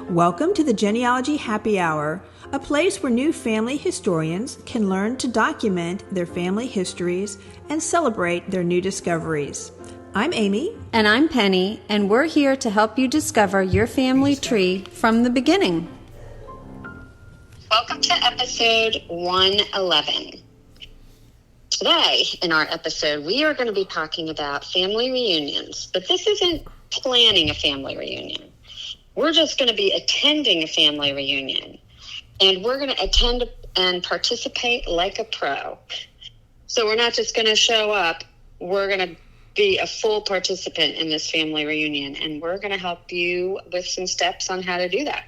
Welcome to the Genealogy Happy Hour, a place where new family historians can learn to document their family histories and celebrate their new discoveries. I'm Amy. And I'm Penny, and we're here to help you discover your family tree from the beginning. Welcome to episode 111. Today, in our episode, we are going to be talking about family reunions, but this isn't planning a family reunion. We're just going to be attending a family reunion, and we're going to attend and participate like a pro. So we're not just going to show up, we're going to be a full participant in this family reunion, and we're going to help you with some steps on how to do that.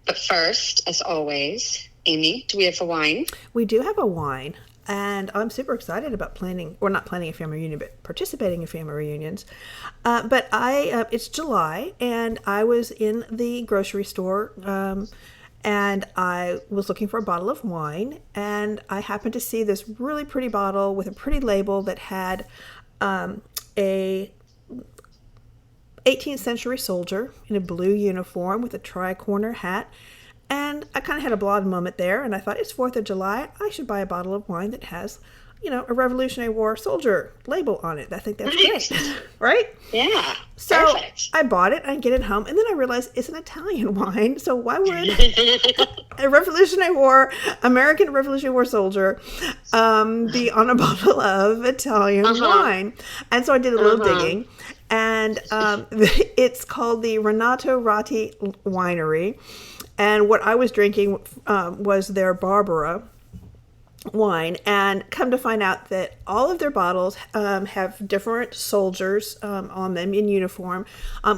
But first, as always, Amy, do we have a wine? We do have a wine, and I'm super excited about not planning a family reunion, but participating in family reunions. But it's July, and I was in the grocery store, and I was looking for a bottle of wine, and I happened to see this really pretty bottle with a pretty label that had a 18th century soldier in a blue uniform with a tri-corner hat. And I kind of had a blonde moment there, and I thought, it's 4th of July. I should buy a bottle of wine that has, a Revolutionary War soldier label on it. I think that's great, right? Yeah, so perfect. I bought it, I get it home, and then I realized it's an Italian wine. So why would American Revolutionary War soldier be on a bottle of Italian wine? And so I did a little digging, and it's called the Renato Ratti Winery. And what I was drinking was their Barbara wine. And come to find out that all of their bottles have different soldiers on them in uniform,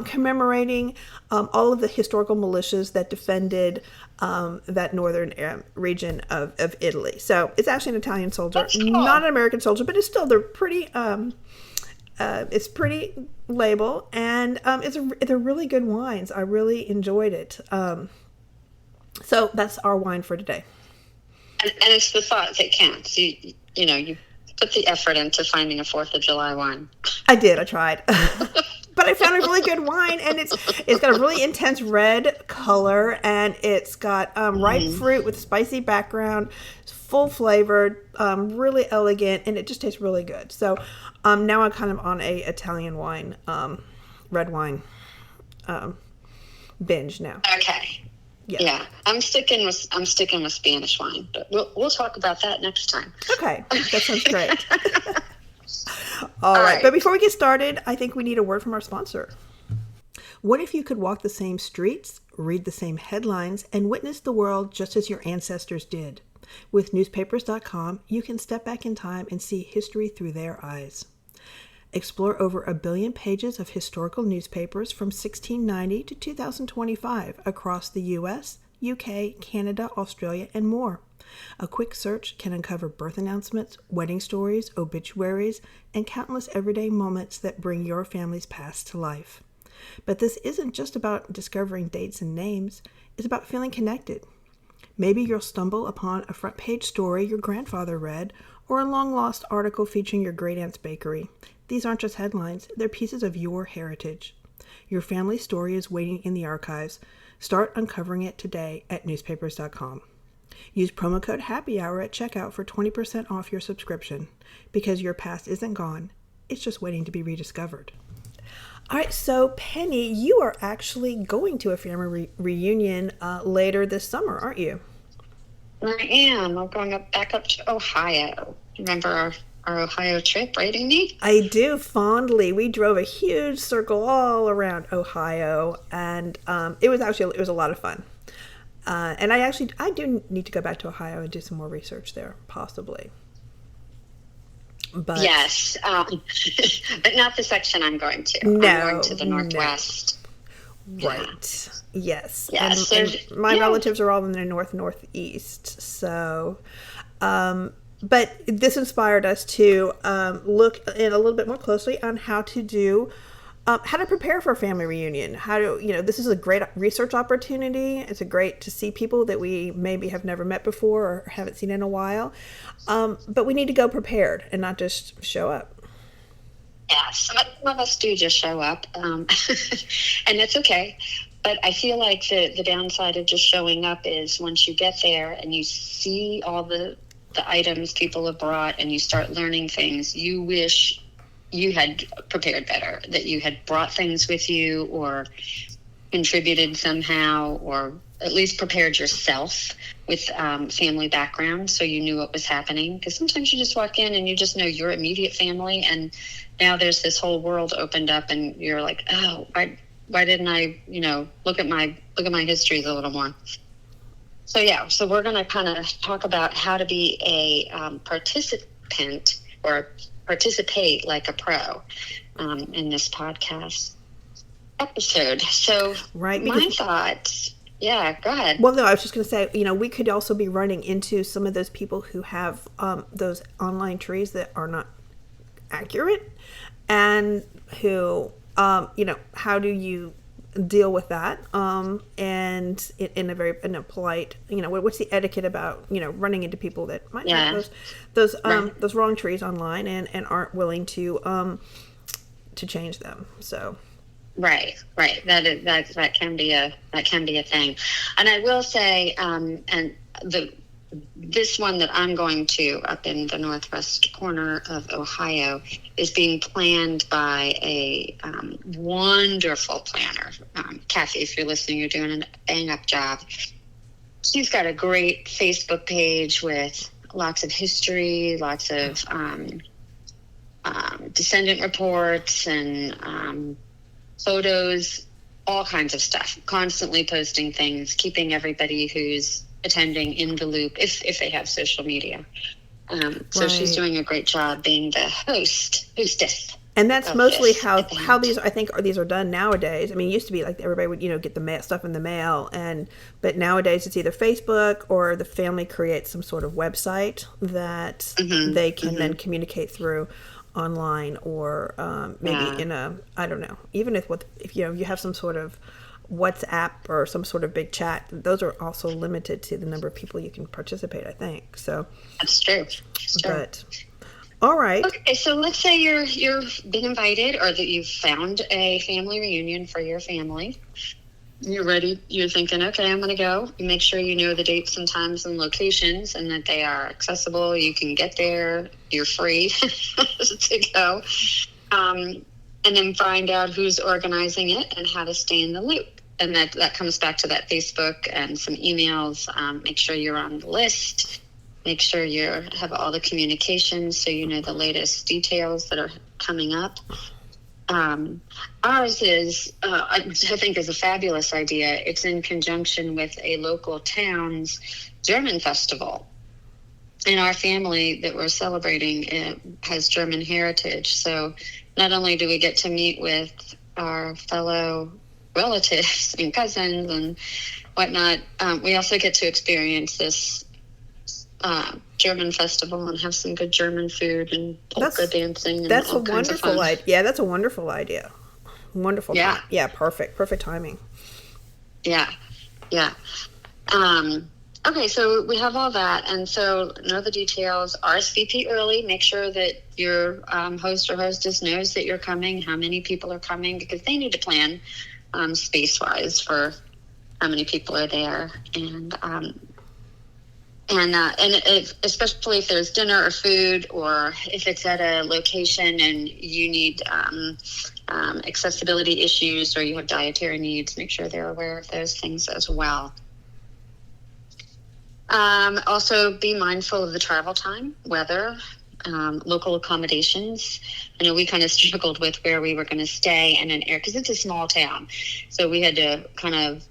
commemorating all of the historical militias that defended that northern region of Italy. So it's actually an Italian soldier, not an American soldier, but it's still they're pretty. It's pretty label, and they're really good wines. I really enjoyed it. So that's our wine for today. And it's the thought that counts. You put the effort into finding a 4th of July wine. I did. I tried. But I found a really good wine, and it's got a really intense red color, and it's got ripe fruit with spicy background. It's full flavored, really elegant, and it just tastes really good. So now I'm kind of on a Italian wine, red wine binge now. Okay. Yeah, I'm sticking with Spanish wine, but we'll talk about that next time. Okay, that sounds great. All right, but before we get started, I think we need a word from our sponsor. What if you could walk the same streets, read the same headlines, and witness the world just as your ancestors did? With newspapers.com, you can step back in time and see history through their eyes. Explore over 1 billion pages of historical newspapers from 1690 to 2025 across the US, UK, Canada, Australia, and more. A quick search can uncover birth announcements, wedding stories, obituaries, and countless everyday moments that bring your family's past to life. But this isn't just about discovering dates and names, it's about feeling connected. Maybe you'll stumble upon a front page story your grandfather read, or a long-lost article featuring your great-aunt's bakery. These aren't just headlines, they're pieces of your heritage. Your family story is waiting in the archives. Start uncovering it today at newspapers.com. Use promo code HAPPYHOUR at checkout for 20% off your subscription, because your past isn't gone, it's just waiting to be rediscovered. All right, so Penny, you are actually going to a family reunion later this summer, aren't you? I am. I'm going back up to Ohio. Remember our Ohio trip, right, Amy? I do fondly. We drove a huge circle all around Ohio, and it was a lot of fun. And I do need to go back to Ohio and do some more research there, possibly. But yes, but not the section I'm going to. No, I'm going to the Northwest. No. Right. Yeah. Yes. Yes. And my relatives are all in the Northeast. So, but this inspired us to look in a little bit more closely on how to prepare for a family reunion. This is a great research opportunity. It's great to see people that we maybe have never met before or haven't seen in a while. But we need to go prepared and not just show up. Yeah, some of us do just show up, and it's okay. But I feel like the downside of just showing up is once you get there and you see all the items people have brought and you start learning things, you wish you had prepared better, that you had brought things with you or contributed somehow, or at least prepared yourself with family background so you knew what was happening. Because sometimes you just walk in and you just know your immediate family, and now there's this whole world opened up and you're like, oh, why didn't I, look at my histories a little more. So so we're going to kind of talk about how to be a participant or participate like a pro in this podcast episode. So right, my thoughts, go ahead. Well, no, I was just going to say, we could also be running into some of those people who have those online trees that are not accurate, and who, how do you deal with that? And in a polite, what's the etiquette about, running into people that might have those wrong trees online and aren't willing to change them. So. Right. That can be a thing. And I will say, this one that I'm going to up in the northwest corner of Ohio is being planned by a wonderful planner. Kathy, if you're listening, you're doing a bang-up job. She's got a great Facebook page with lots of history, lots of descendant reports and photos, all kinds of stuff, constantly posting things, keeping everybody who's attending in the loop if they have social media. So she's doing a great job being the hostess. And that's mostly how these, I think, these are done nowadays. I mean, it used to be like everybody would, get the stuff in the mail, but nowadays it's either Facebook or the family creates some sort of website that they can then communicate through online, or maybe in I don't know, even if you have some sort of WhatsApp or some sort of big chat, those are also limited to the number of people you can participate, I think. So that's true. But all right. Okay, so let's say you've been invited, or that you've found a family reunion for your family. You're ready. You're thinking, okay, I'm going to go. You make sure you know the dates and times and locations, and that they are accessible. You can get there. You're free to go. And then find out who's organizing it and how to stay in the loop. And that comes back to that Facebook and some emails. Make sure you're on the list. Make sure you have all the communications so you know the latest details that are coming up. Ours is, I think, is a fabulous idea. It's in conjunction with a local town's German festival. And our family that we're celebrating has German heritage. So not only do we get to meet with our fellow relatives and cousins and whatnot, we also get to experience this German festival and have some good German food and polka dancing. And that's all a kinds of wonderful fun. idea. Yeah, that's a wonderful idea. Wonderful. Yeah. Yeah, perfect timing. Yeah. Okay, so we have all that, and so know the details. RSVP early. Make sure that your host or hostess knows that you're coming, how many people are coming, because they need to plan space-wise for how many people are there, and especially if there's dinner or food, or if it's at a location and you need accessibility issues or you have dietary needs, make sure they're aware of those things as well. Also, be mindful of the travel time, weather, local accommodations. I know we kind of struggled with where we were going to stay in an area, because it's a small town. So we had to kind of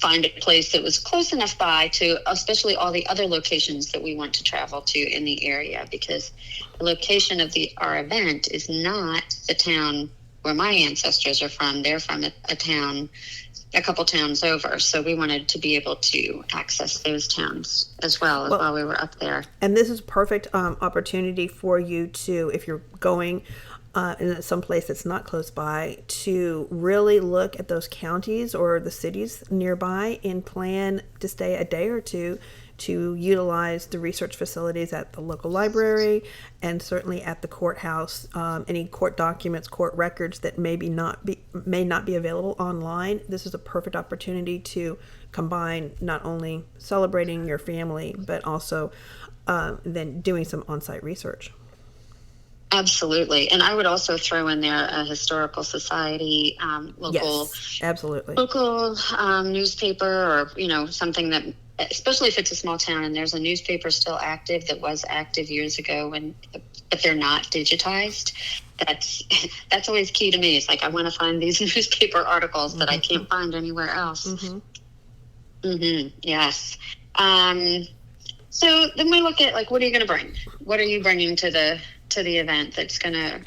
find a place that was close enough by to especially all the other locations that we want to travel to in the area, because the location of our event is not the town where my ancestors are from. They're from a town a couple towns over. So we wanted to be able to access those towns as well while we were up there. And this is a perfect opportunity for you to, if you're going in some place that's not close by, to really look at those counties or the cities nearby and plan to stay a day or two to utilize the research facilities at the local library and certainly at the courthouse. Any court documents, court records that may not be available online. This is a perfect opportunity to combine not only celebrating your family, but also then doing some on-site research. Absolutely. And I would also throw in there a historical society, Yes, absolutely. local newspaper, or, something that, especially if it's a small town and there's a newspaper still active that was active years ago, but they're not digitized. That's always key to me. It's like, I want to find these newspaper articles that I can't find anywhere else. Yes. So then we look at, like, what are you going to bring? What are you bringing to the event that's going to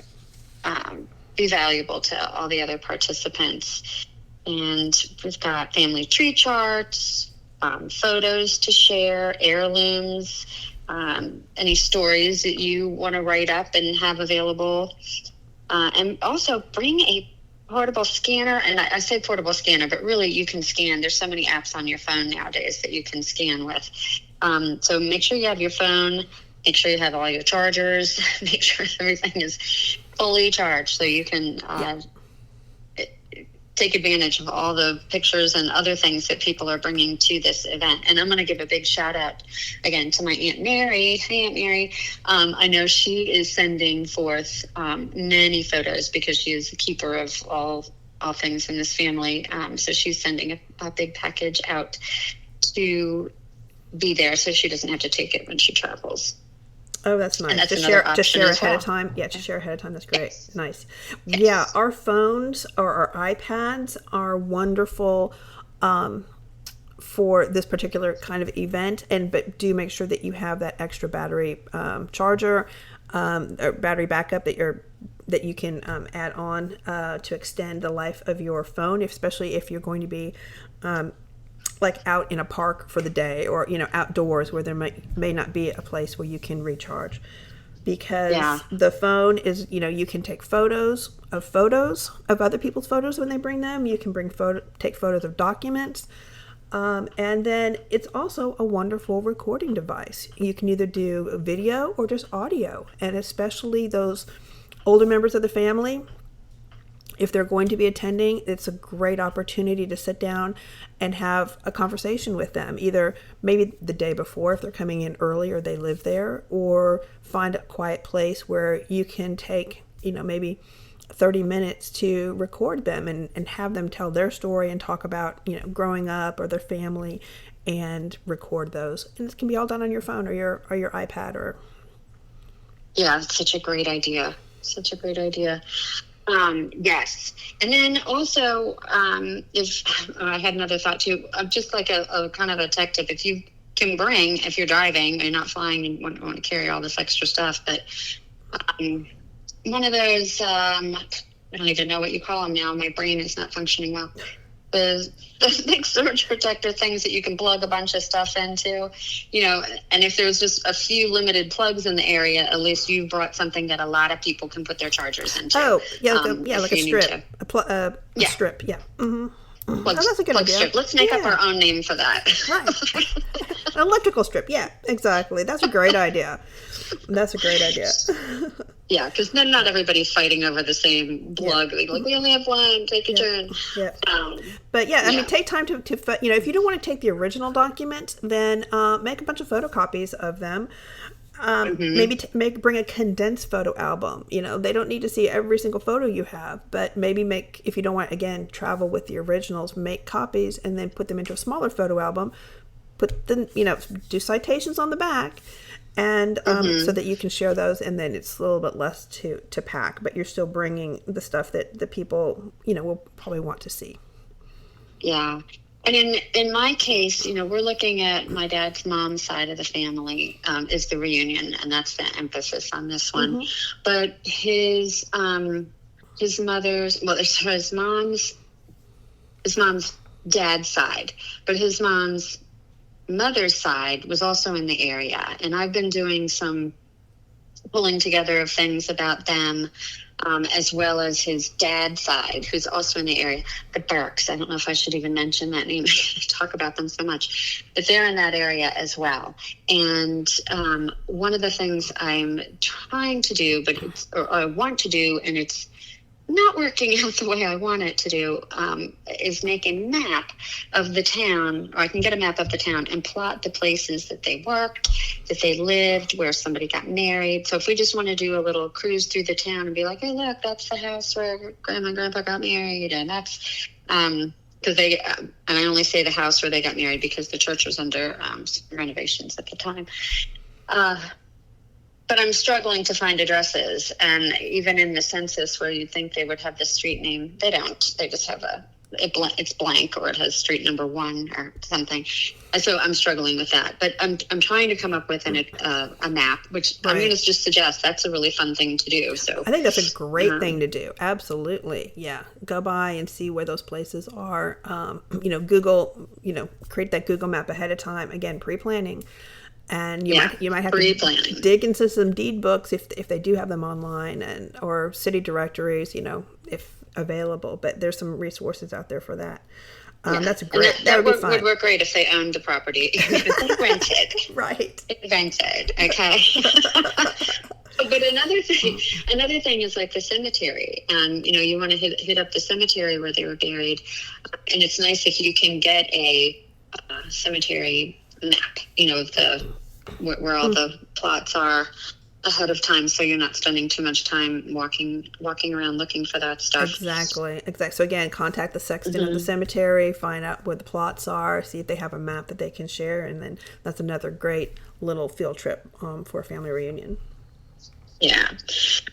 be valuable to all the other participants? And we've got family tree charts, photos to share, heirlooms, any stories that you want to write up and have available. And also bring a portable scanner. And I say portable scanner, but really you can scan. There's so many apps on your phone nowadays that you can scan with. So make sure you have your phone. Make sure you have all your chargers. Make sure everything is fully charged so you can take advantage of all the pictures and other things that people are bringing to this event. And I'm going to give a big shout out again to my Aunt Mary. Hey, Aunt Mary. I know she is sending forth many photos because she is the keeper of all things in this family. So she's sending a big package out to be there so she doesn't have to take it when she travels. Oh, that's nice. And that's to share ahead of time. Yeah, to share ahead of time. That's great. Yes. Nice. Yes. Yeah, our phones or our iPads are wonderful for this particular kind of event. But do make sure that you have that extra battery charger or battery backup that you can add on to extend the life of your phone, especially if you're going to be like out in a park for the day, or outdoors where there may not be a place where you can recharge, because the phone is, you can take photos of other people's photos when they bring them. You can take photos of documents, and then it's also a wonderful recording device. You can either do video or just audio, and especially those older members of the family, if they're going to be attending, it's a great opportunity to sit down and have a conversation with them, either maybe the day before if they're coming in early or they live there, or find a quiet place where you can take, maybe 30 minutes to record them and have them tell their story and talk about, growing up or their family, and record those. And this can be all done on your phone or your iPad or. Yeah, it's such a great idea. Such a great idea. Yes. And then also, if I had another thought too, just like a kind of a tech tip, if you can bring, if you're driving, you're not flying and want to carry all this extra stuff, but one of those, I don't even know what you call them now. My brain is not functioning well. The big surge protector things that you can plug a bunch of stuff into, and if there's just a few limited plugs in the area, at least you've brought something that a lot of people can put their chargers into. Oh, yeah, like a strip. A strip, yeah. Mm-hmm. That's a good idea. Strip. Let's make up our own name for that. Right. An electrical strip, yeah, exactly. That's a great idea. Yeah, because then not everybody's fighting over the same plug. Yeah. Like, we only have one, take a turn. Yeah. But I mean, take time to if you don't want to take the original document, then make a bunch of photocopies of them. Maybe bring a condensed photo album. They don't need to see every single photo you have, but maybe if you don't want, again, travel with the originals, make copies and then put them into a smaller photo album. Put them, do citations on the back, and so that you can share those, and then it's a little bit less to pack, but you're still bringing the stuff that the people will probably want to see. Yeah. And in my case, we're looking at my dad's mom's side of the family is the reunion, and that's the emphasis on this one. But his mom's dad's side, but his mom's mother's side was also in the area, and I've been doing some pulling together of things about them, as well as his dad's side, who's also in the area, the Burks. I don't know if I should even mention that name. I talk about them so much, but they're in that area as well. And one of the things I'm trying to do, or I want to do, and it's not working out the way I want it to do, is make a map of the town, or I can get a map of the town and plot the places that they worked, that they lived, where somebody got married. So if we just want to do a little cruise through the town and be like, hey, look, that's the house where Grandma and Grandpa got married, and that's because and I only say the house where they got married because the church was under renovations at the time. But I'm struggling to find addresses, and even in the census where you'd think they would have the street name, they don't. They just have it's blank, or it has street number 1 or something. And so I'm struggling with that. But I'm trying to come up with a map, which I'm going to just suggest that's a really fun thing to do. So I think that's a great thing to do. Absolutely, yeah. Go by and see where those places are. Google, create that Google map ahead of time. Again, pre-planning. And you might have to dig into some deed books if they do have them online, or city directories, if available. But there's some resources out there for that. That's great. That would be fun. Would work great if they owned the property. Rented. Right. Rented. Okay. But another thing is like the cemetery, and you want to hit up the cemetery where they were buried, and it's nice if you can get a cemetery map, where all the plots are ahead of time, so you're not spending too much time walking around looking for that stuff. Exactly. So again, contact the sexton of the cemetery, find out where the plots are, see if they have a map that they can share, and then that's another great little field trip for a family reunion. Yeah.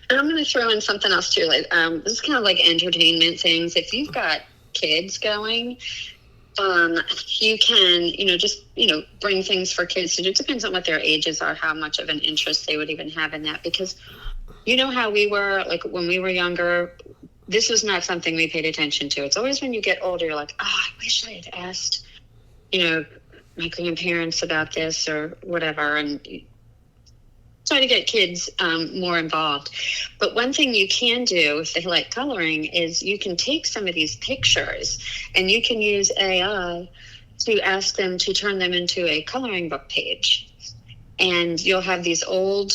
And I'm going to throw in something else too. Like this is kind of like entertainment things. If you've got kids going, you can, just, bring things for kids to do. It depends on what their ages are, how much of an interest they would even have in that. Because how we were, like when we were younger, this was not something we paid attention to. It's always when you get older, you're like, I wish I had asked, my grandparents about this or whatever. And try to get kids more involved. But one thing you can do if they like coloring is you can take some of these pictures and you can use AI to ask them to turn them into a coloring book page. And you'll have these old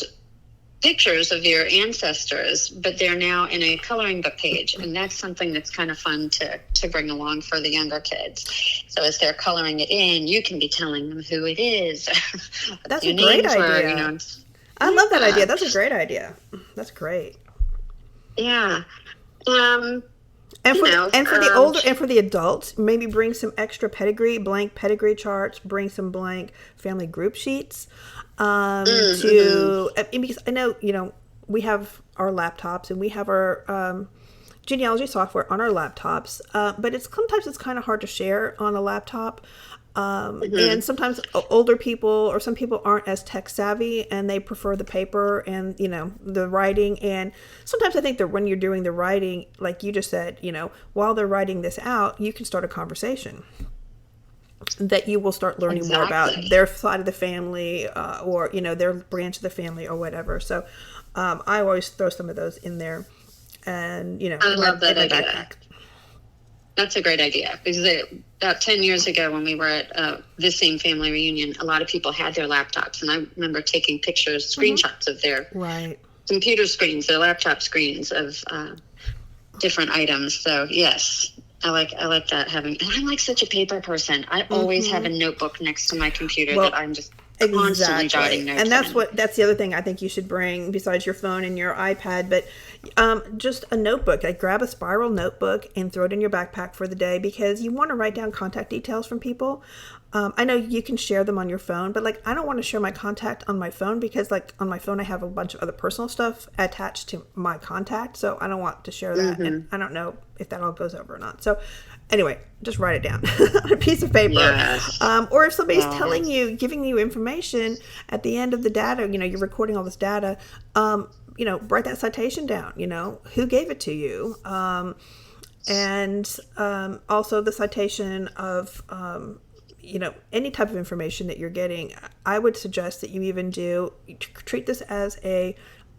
pictures of your ancestors, but they're now in a coloring book page. And that's something that's kind of fun to bring along for the younger kids. So as they're coloring it in, you can be telling them who it is. That's a great idea. I love that idea. That's a great idea. That's great. Yeah. And for the older and for the adults, maybe bring some extra blank pedigree charts. Bring some blank family group sheets. Because I know we have our laptops and we have our genealogy software on our laptops, but sometimes it's kind of hard to share on a laptop. And sometimes older people or some people aren't as tech savvy and they prefer the paper and, the writing. And sometimes I think that when you're doing the writing, like you just said, while they're writing this out, you can start a conversation that you will start learning more about their side of the family or, their branch of the family or whatever. So I always throw some of those in there and, I love that idea. Backpack. That's a great idea because about 10 years ago when we were at this same family reunion, a lot of people had their laptops, and I remember taking pictures, screenshots of their computer screens, their laptop screens of different items. So yes, I like that and I'm like such a paper person. I always have a notebook next to my computer that I'm just constantly jotting notes. And that's the other thing I think you should bring besides your phone and your iPad, but just a notebook. Like grab a spiral notebook and throw it in your backpack for the day because you want to write down contact details from people. I know you can share them on your phone, but like I don't want to share my contact on my phone because like on my phone I have a bunch of other personal stuff attached to my contact, so I don't want to share that, and I don't know if that all goes over or not. So anyway, just write it down on a piece of paper. Yes. Or if somebody's giving you information at the end of the data, you're recording all this data, write that citation down, who gave it to you. And also the citation of, any type of information that you're getting. I would suggest that you even treat this as a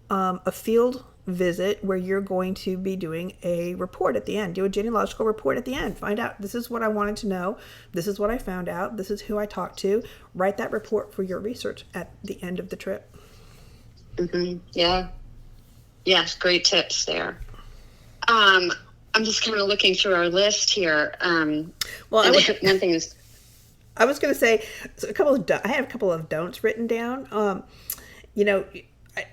a field visit where you're going to be doing a report at the end. Do a genealogical report at the end. Find out, this is what I wanted to know. This is what I found out. This is who I talked to. Write that report for your research at the end of the trip. Mm-hmm. Yeah. Yes, great tips there. I'm just kind of looking through our list here. Well, one thing is, I was going to say I have a couple of don'ts written down.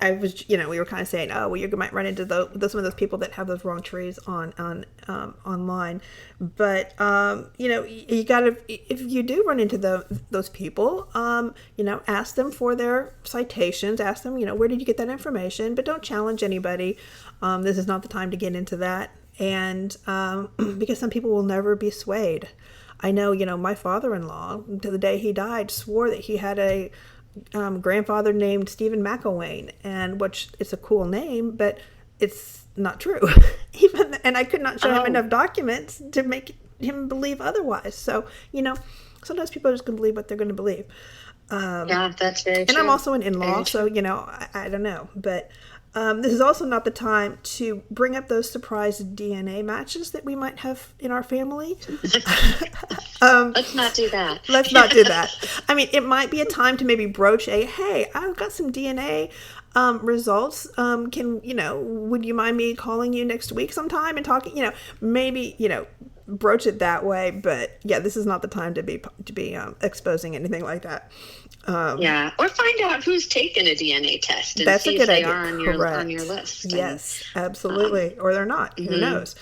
I was, we were kind of saying, oh, well, you might run into some of those people that have those wrong trees online. But, you got to, if you do run into those people, ask them for their citations, ask them, where did you get that information? But don't challenge anybody. This is not the time to get into that. And because some people will never be swayed. I know, my father-in-law, to the day he died, swore that he had a grandfather named Stephen McElwain, and which it's a cool name, but it's not true. And I could not show him enough documents to make him believe otherwise. So, sometimes people are just going to believe what they're going to believe. Yeah, that's very true. And I'm also an in-law, so, I don't know. But this is also not the time to bring up those surprise DNA matches that we might have in our family. Let's not do that. Let's not do that. I mean, it might be a time to maybe broach hey, I've got some DNA results. Would you mind me calling you next week sometime and talking, maybe, broach it that way. But yeah, this is not the time to be exposing anything like that. Or find out who's taken a DNA test and that's see a good if they idea. are on your list. Yes, absolutely. Or they're not. Who knows?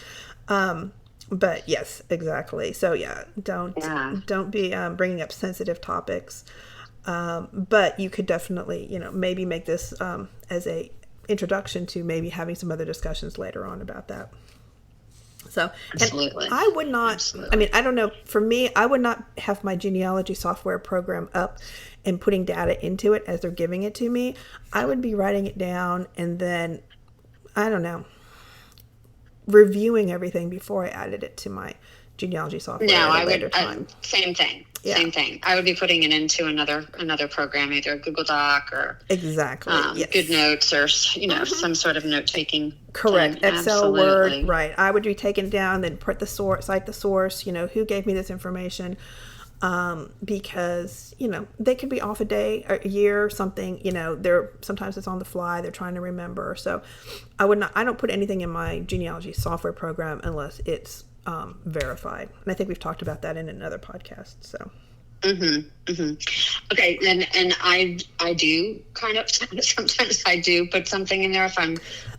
But yes, exactly. So yeah, don't be bringing up sensitive topics. But you could definitely, maybe make this as a introduction to maybe having some other discussions later on about that. So, absolutely. And I would not, absolutely. I mean, I don't know, for me, I would not have my genealogy software program up and putting data into it as they're giving it to me. I would be writing it down and then, I don't know, reviewing everything before I added it to my genealogy software at a later time. Same thing. Yeah. Same thing. I would be putting it into another program, either a Google Doc or exactly Good Notes or some sort of note taking. Correct. thing. Excel, Absolutely. Word, right? I would be taking down, then put the source, cite the source. Who gave me this information? Because they could be off a day, or a year, or something. Sometimes it's on the fly. They're trying to remember. So I don't put anything in my genealogy software program unless it's verified. And I think we've talked about that in another podcast. So. Okay, and I do kind of sometimes I do put something in there if I'm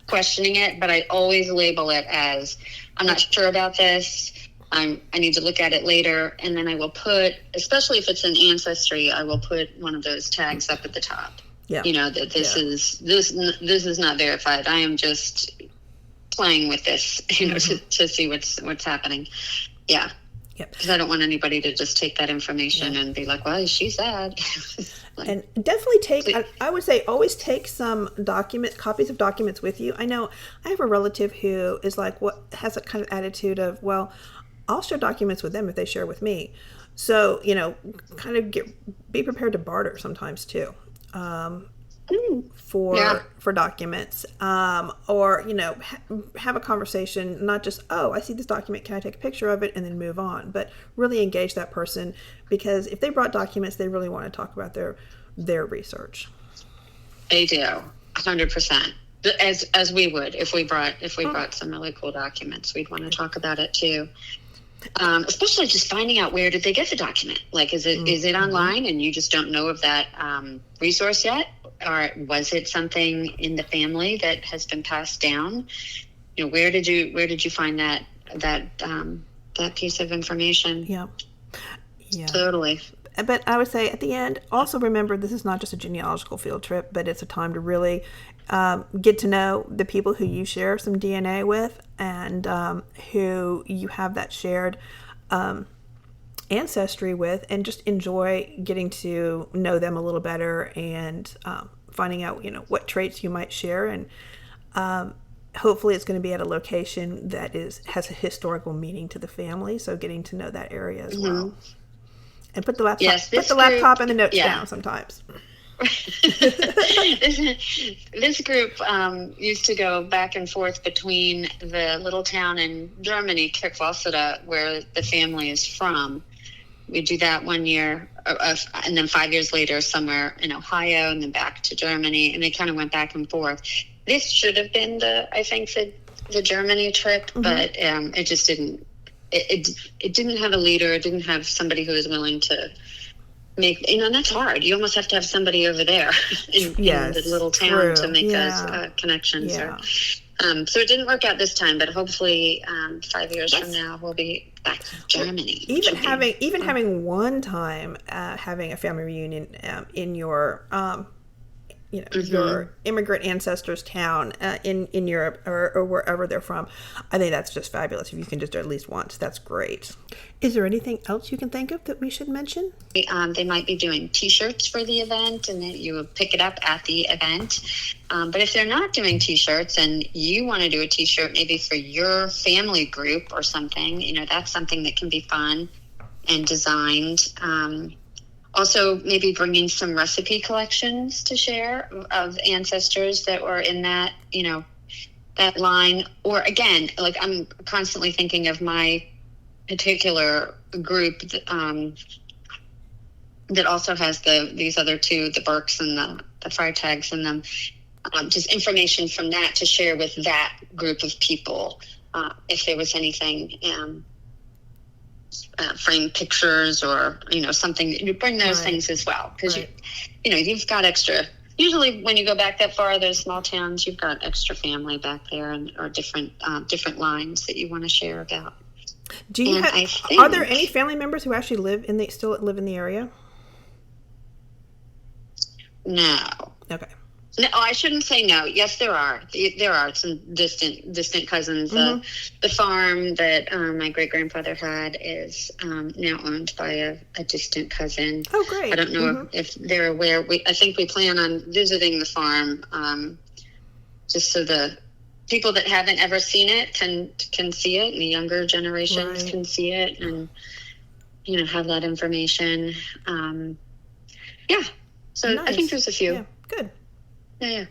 questioning it, but I always label it as I'm not sure about this. I need to look at it later, and then I will put, especially if it's in Ancestry, I will put one of those tags up at the top. Yeah. That this is not verified. I am just playing with this, to see what's happening. Yeah. Yep. Because I don't want anybody to just take that information and be like, well, she's sad. And definitely I would say always take some copies of documents with you. I know I have a relative who is has a kind of attitude of, well, I'll share documents with them if they share with me. So, kind of be prepared to barter sometimes too. For documents, or have a conversation, not just, oh, I see this document, can I take a picture of it, and then move on, but really engage that person, because if they brought documents, they really want to talk about their research. They do, 100%. As we would if we brought some really cool documents, we'd want to talk about it too. Especially just finding out, where did they get the document? Like, is it online and you just don't know of that resource yet? Or was it something in the family that has been passed down? Where did you find that piece of information? Yeah. Totally. But I would say at the end, also remember, this is not just a genealogical field trip, but it's a time to really get to know the people who you share some DNA with, and who you have that shared ancestry with, and just enjoy getting to know them a little better, and finding out what traits you might share, and hopefully it's going to be at a location that has a historical meaning to the family, so getting to know that area as well. And put the laptop and the notes down sometimes. This group used to go back and forth between the little town in Germany, Kirkwalseda, where the family is from. We do that 1 year, and then 5 years later, somewhere in Ohio, and then back to Germany, and they kind of went back and forth. This should have been the Germany trip, but it just didn't. It didn't have a leader. It didn't have somebody who was willing to make, and that's hard. You almost have to have somebody over there in the little town to make those connections. Yeah. So it didn't work out this time, but hopefully 5 years from now we'll be back to Germany. Even having one time having a family reunion in your your immigrant ancestors' town in Europe or wherever they're from, I think that's just fabulous. If you can just do it at least once, that's great. Is there anything else you can think of that we should mention? They might be doing T-shirts for the event, and then you would pick it up at the event. But if they're not doing T-shirts and you want to do a T-shirt maybe for your family group or something, that's something that can be fun and designed. Also, maybe bringing some recipe collections to share of ancestors that were in that, that line. Or again, like I'm constantly thinking of my particular group that also has these other two, the Burks and the Freitags in them. Just information from that to share with that group of people. If there was anything, framed pictures or something, you bring those things as well, because you've got extra. Usually when you go back that far, those small towns, you've got extra family back there, or different lines that you want to share about. Are there any family members who actually still live in the area? No. Okay. No, I shouldn't say no. Yes, there are. There are some distant cousins. The farm that my great-grandfather had is now owned by a distant cousin. Oh, great. I don't know if they're aware. I think we plan on visiting the farm just so the people that haven't ever seen it can see it, and the younger generations can see it and, have that information. So nice. I think there's a few. Yeah, good. Yeah.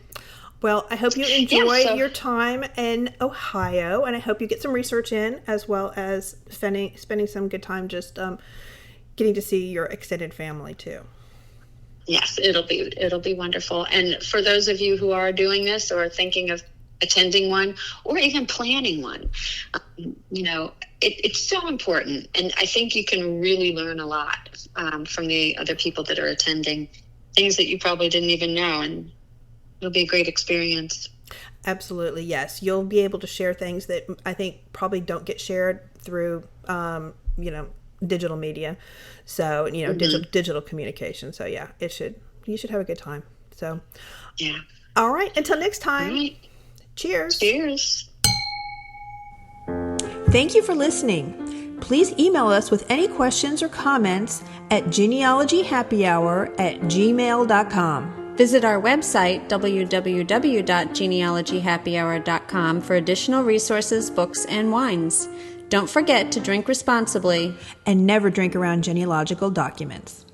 Well, I hope you enjoy your time in Ohio, and I hope you get some research in, as well as spending some good time just getting to see your extended family too. Yes, it'll be wonderful. And for those of you who are doing this or thinking of attending one or even planning one, it's so important, and I think you can really learn a lot from the other people that are attending, things that you probably didn't even know, and it'll be a great experience. Absolutely, yes. You'll be able to share things that I think probably don't get shared through, digital media. So, digital communication. So, yeah, you should have a good time. So, yeah. All right. Until next time. Right. Cheers. Cheers. Thank you for listening. Please email us with any questions or comments at genealogyhappyhour@gmail.com. Visit our website, www.genealogyhappyhour.com, for additional resources, books, and wines. Don't forget to drink responsibly and never drink around genealogical documents.